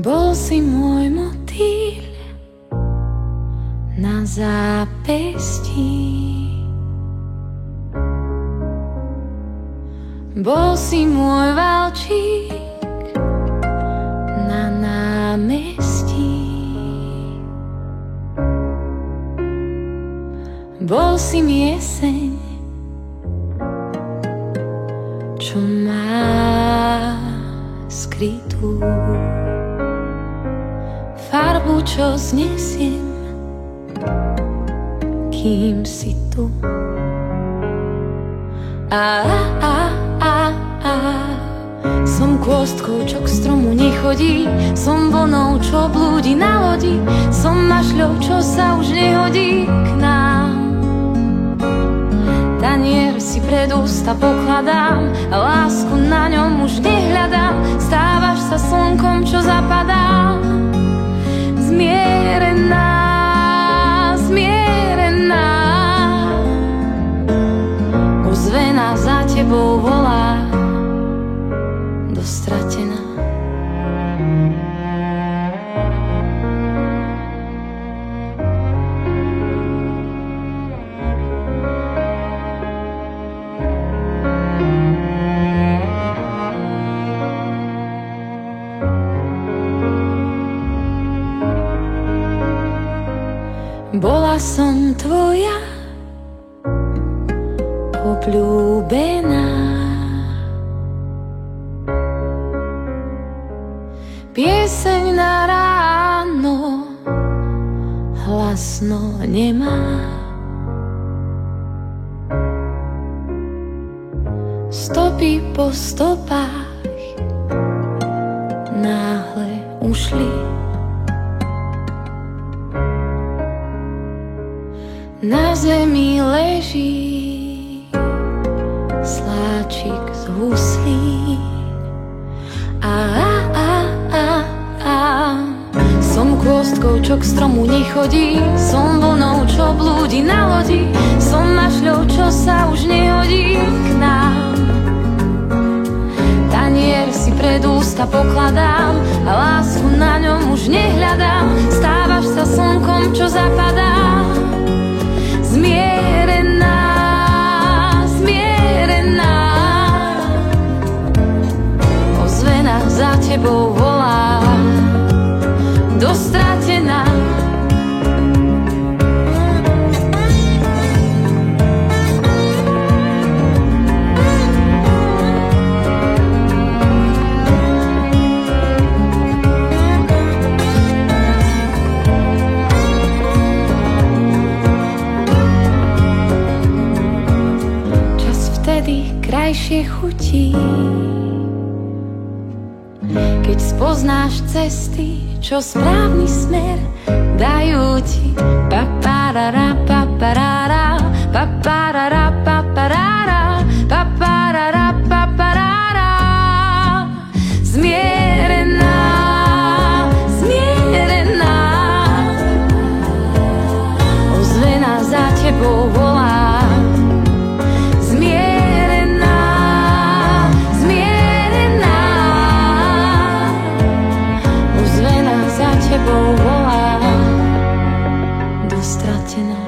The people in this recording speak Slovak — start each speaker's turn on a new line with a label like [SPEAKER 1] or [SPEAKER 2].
[SPEAKER 1] Bol si môj motýl na zápestí. Bol si môj valčík na námestí. Bol si mi jeseň, čo má skrytú farbu, čo znesiem, kým si tu. Som kôstkou, čo k stromu nechodí, som vlnou, čo blúdi na lodi, som mašľou, čo sa už nehodí k nám. Tanier si pred ústa pokladám a lásku na ňom už nehľadám. Stávaš sa slnkom, čo zapadá, zmierená, zmierená. Ozvená za tebou volá, dostratená. Bola som tvoja obľúbená, pieseň na ráno hlasno nemá. Stopy po stopách náhle ušli. Na zemi leží sláčik z huslí. Som kôstkou, čo k stromu nechodí, som vlnou, čo blúdi na lodi, som mašľou, čo sa už nehodí k nám. Tanier si pred ústa pokladám a lásku na ňom už nehľadám. Stávaš sa slnkom, čo zapadá, zmierená, zmierená. Ozvená za tebou volá, dostratená. Krajšie chutí, keď spoznáš cesty, čo správny smer dajú ti. Paparara, paparara, paparara, paparara, paparara, paparara. Zmierená, zmierená. Ozvená za tebou volá, tebou volá, dostratená.